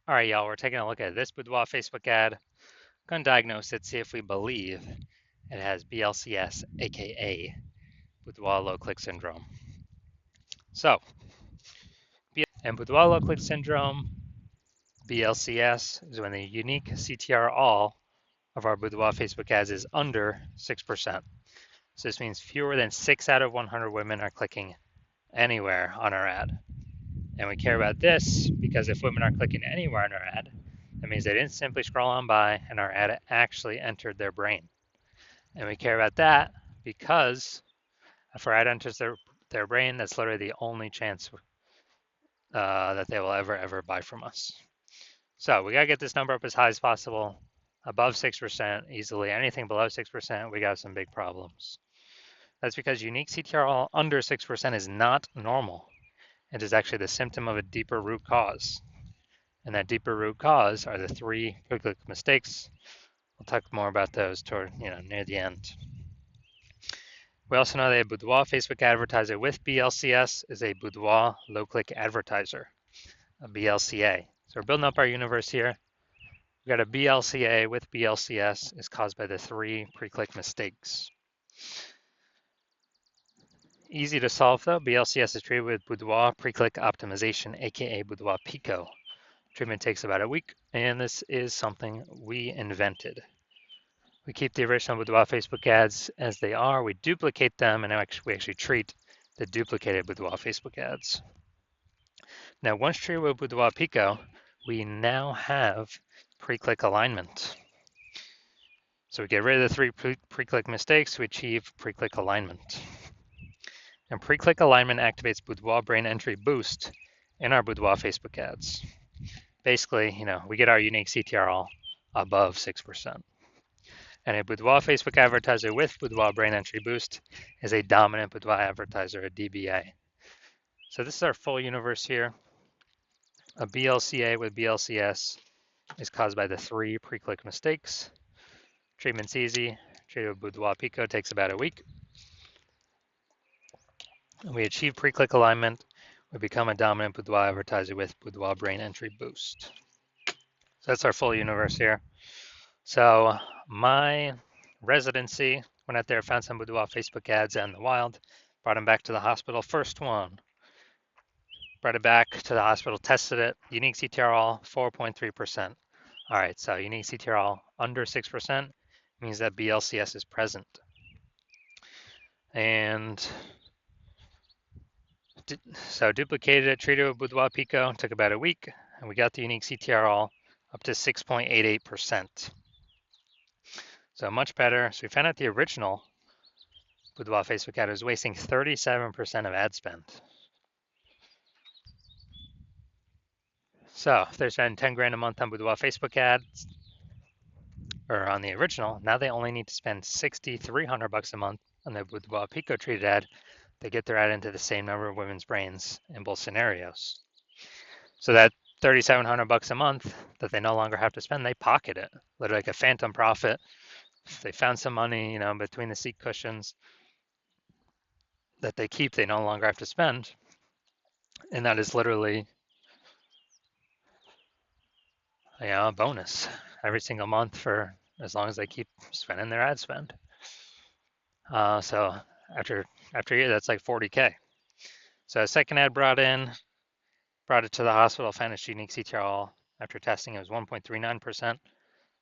All right, y'all, we're taking a look at this Boudoir Facebook ad. Going to diagnose it, see if we believe it has BLCS, aka Boudoir low click syndrome. So, and Boudoir low click syndrome, BLCS, is when the unique CTR all of our Boudoir Facebook ads is under 6%. So this means fewer than 6 out of 100 women are clicking anywhere on our ad. And we care about this because if women are clicking anywhere on our ad, that means they didn't simply scroll on by and our ad actually entered their brain. And we care about that because if our ad enters their brain, that's literally the only chance that they will ever buy from us. So we got to get this number up as high as possible, above 6% easily. Anything below 6%, we got some big problems. That's because unique CTRL under 6% is not normal. It is actually the symptom of a deeper root cause. And that deeper root cause are the 3 quick mistakes. We'll talk more about those toward near the end. We also know that a Boudoir Facebook advertiser with BLCS is a Boudoir low-click advertiser, a BLCA. So we're building up our universe here. We got a BLCA with BLCS is caused by the 3 pre-click mistakes. Easy to solve though. BLCS is treated with Boudoir pre-click optimization, aka Boudoir Pico. Treatment takes about a week, and this is something we invented. We keep the original Boudoir Facebook ads as they are. We duplicate them, and we actually treat the duplicated Boudoir Facebook ads. Now, once treated with Boudoir Pico, we now have pre-click alignment. So we get rid of the 3 pre-click mistakes. We achieve pre-click alignment. And pre-click alignment activates Boudoir brain entry boost in our Boudoir Facebook ads. Basically, we get our unique CTR above 6%. And a Boudoir Facebook advertiser with Boudoir brain entry boost is a dominant Boudoir advertiser, a DBA. So this is our full universe here. A BLCA with BLCS is caused by the 3 pre-click mistakes. Treatment's easy. Treated with Boudoir Pico takes about a week. And we achieve pre-click alignment. We become a dominant Boudoir advertiser with Boudoir brain entry boost. So that's our full universe here. So my residency, went out there, found some Boudoir Facebook ads out in the wild, brought them back to the hospital. First one, brought it back to the hospital, tested it. Unique CTRL, 4.3%. All right, so unique CTRL under 6% means that BLCS is present. And so duplicated it, treated with Boudoir Pico, took about a week, and we got the unique CTRL up to 6.88%. So much better. So we found out the original Boudoir Facebook ad was wasting 37% of ad spend. So if they're spending 10 grand a month on Boudoir Facebook ads, or on the original, now they only need to spend $6,300 a month on the Boudoir Pico treated ad. They get their ad into the same number of women's brains in both scenarios. So that $3,700 a month that they no longer have to spend, they pocket it, literally like a phantom profit. If they found some money, between the seat cushions that they keep, they no longer have to spend. And that is literally, a bonus every single month for as long as they keep spending their ad spend. So after a year, that's like 40K. So a second ad brought it to the hospital, found its unique CTRL. After testing, it was 1.39%.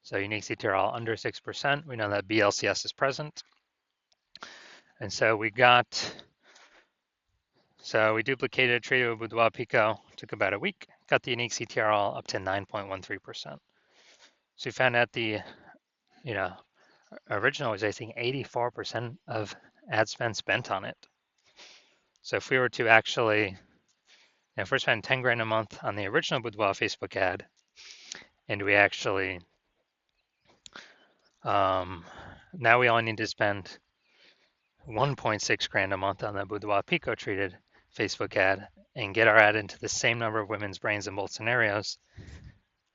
So unique CTRL under 6%. We know that BLCS is present. And so we duplicated, treated with Boudoir Pico, took about a week, got the unique CTRL up to 9.13%. So we found out the, original was, I think, 84% of ad spend spent on it. So if we were to actually, if we're spending 10 grand a month on the original Boudoir Facebook ad, and we actually, now we only need to spend 1.6 grand a month on the Boudoir Pico treated Facebook ad and get our ad into the same number of women's brains in both scenarios.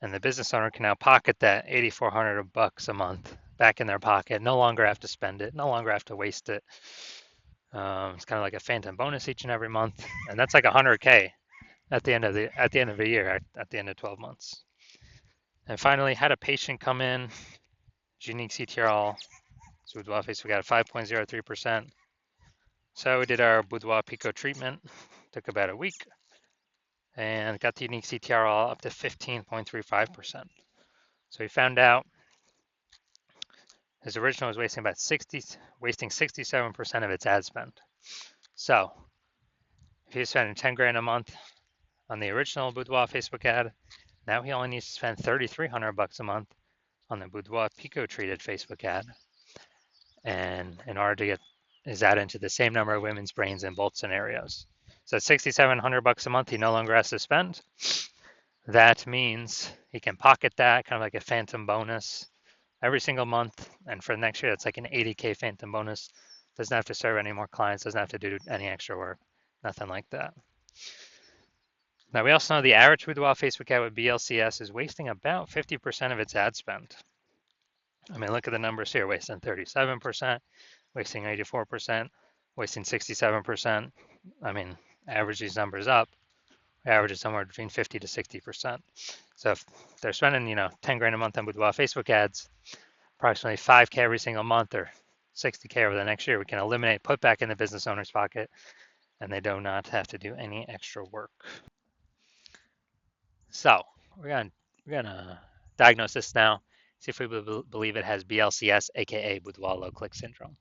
And the business owner can now pocket that $8,400 a month back in their pocket, no longer have to spend it, no longer have to waste it. It's kind of like a phantom bonus each and every month, and that's like 100K at the end of the year, at the end of 12 months. And finally, had a patient come in, unique CTRL, so Boudoir Facebook ad 5.03%. So we did our Boudoir Pico treatment, took about a week, and got the unique CTRL up to 15.35%. So we found out his original was wasting 67% of its ad spend. So if he was spending 10 grand a month on the original Boudoir Facebook ad, now he only needs to spend 3,300 bucks a month on the Boudoir Pico treated Facebook ad. And in order to get his ad into the same number of women's brains in both scenarios. So at 6,700 bucks a month, he no longer has to spend. That means he can pocket that, kind of like a phantom bonus every single month. And for next year, that's like an 80K phantom bonus. Doesn't have to serve any more clients, doesn't have to do any extra work, nothing like that. Now, we also know the average Boudoir Facebook ad with BLCS is wasting about 50% of its ad spend. I mean, look at the numbers here, wasting 37%, wasting 84%, wasting 67%. I mean, average these numbers up, average is somewhere between 50 to 60%. So if they're spending, 10 grand a month on Boudoir Facebook ads, approximately 5K every single month or 60K over the next year, we can eliminate, put back in the business owner's pocket, and they do not have to do any extra work. So we're gonna diagnose this now, see if we believe it has BLCS, aka Boudoir low click syndrome.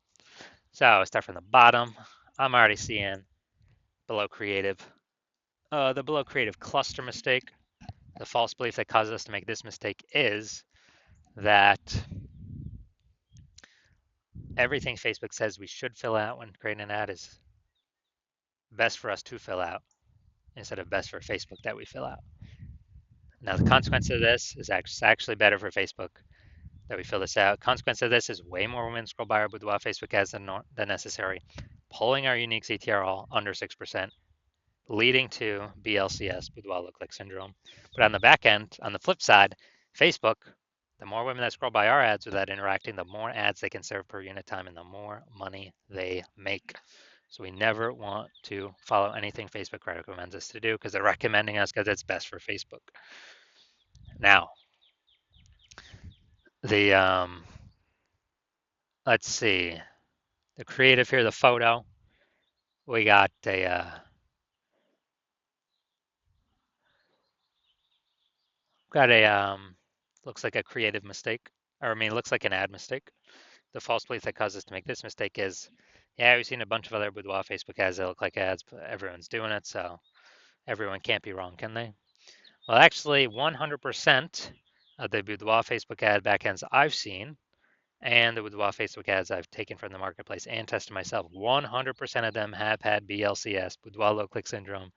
So I'll start from the bottom. I'm already seeing below creative. The below creative cluster mistake. The false belief that causes us to make this mistake is that everything Facebook says we should fill out when creating an ad is best for us to fill out instead of best for Facebook that we fill out. Now, the consequence of this is actually better for Facebook that we fill this out. Consequence of this is way more women scroll by our Boudoir Facebook ads than necessary, pulling our unique CTRL under 6%, leading to BLCS, Boudoir low click syndrome. But on the back end, on the flip side, Facebook, the more women that scroll by our ads without interacting, the more ads they can serve per unit time and the more money they make. So we never want to follow anything Facebook recommends us to do because they're recommending us because it's best for Facebook. Now, let's see, the creative here, the photo, we got looks like a creative mistake, or I mean, looks like an ad mistake. The false belief that caused us to make this mistake is, yeah, we've seen a bunch of other Boudoir Facebook ads that look like ads, but everyone's doing it, so everyone can't be wrong, can they? Well, actually, 100% of the Boudoir Facebook ad backends I've seen, and the Boudoir Facebook ads I've taken from the marketplace and tested myself, 100% of them have had BLCS, Boudoir low click syndrome,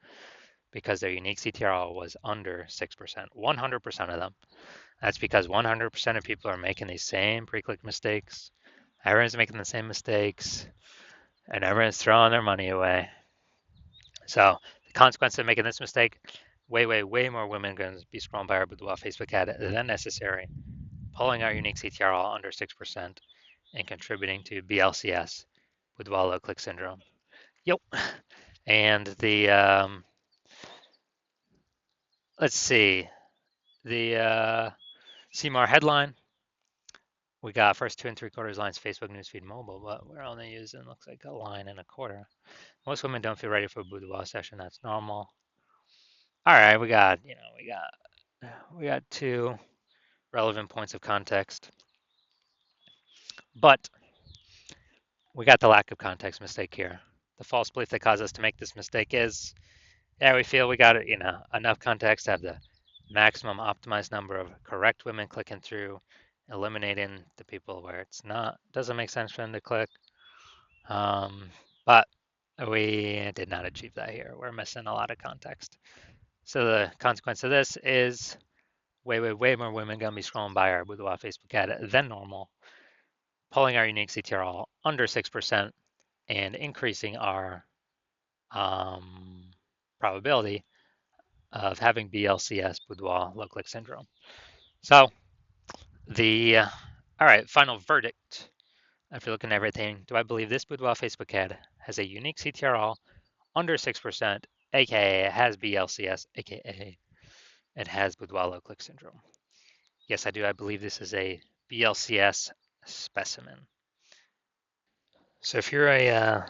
because their unique CTRL was under 6%. 100% of them. That's because 100% of people are making these same pre-click mistakes. Everyone's making the same mistakes, and everyone's throwing their money away. So the consequence of making this mistake, way more women are going to be scrolling by our Boudoir Facebook ad than necessary, pulling our unique CTRL under 6% and contributing to BLCS, Boudoir low click syndrome. Yep. And the let's see, the CMAR headline. We got first 2 3/4 lines Facebook newsfeed mobile, but we're only using looks like a line and a quarter. Most women don't feel ready for a boudoir session. That's normal. All right, we got 2 relevant points of context, but we got the lack of context mistake here. The false belief that caused us to make this mistake is, yeah, we feel we got enough context to have the maximum optimized number of correct women clicking through, eliminating the people where it's doesn't make sense for them to click. But we did not achieve that here. We're missing a lot of context. So the consequence of this is way more women gonna be scrolling by our Boudoir Facebook ad than normal, pulling our unique CTRL under 6% and increasing our probability of having BLCS, Boudoir low click syndrome. So all right, final verdict. After looking at everything, do I believe this Boudoir Facebook ad has a unique CTRL under 6%, aka it has BLCS, aka it has Boudoir low click syndrome? Yes, I do. I believe this is a BLCS specimen. So if you're a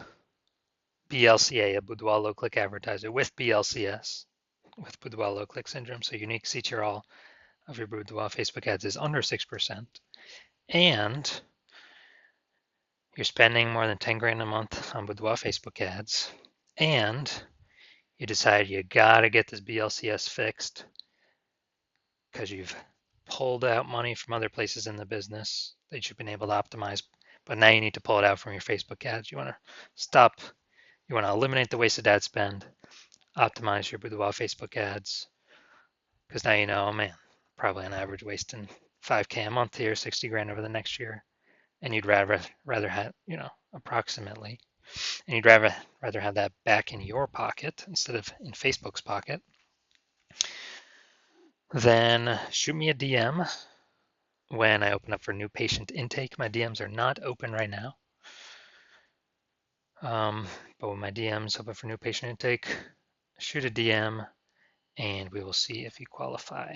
BLCA, a Boudoir low click advertiser with BLCS, with Boudoir low click syndrome, so unique CTRL of your Boudoir Facebook ads is under 6%, and you're spending more than 10 grand a month on Boudoir Facebook ads, and you decide you gotta get this BLCS fixed because you've pulled out money from other places in the business that you've been able to optimize, but now you need to pull it out from your Facebook ads. You want to stop, you want to eliminate the wasted ad spend, optimize your Boudoir Facebook ads, because now you know, oh man, probably on average wasting 5K a month here, 60 grand over the next year, and you'd rather have, approximately, and you'd rather have that back in your pocket instead of in Facebook's pocket. Then shoot me a DM when I open up for new patient intake. My DMs are not open right now. But when my DMs open for new patient intake, shoot a DM and we will see if you qualify.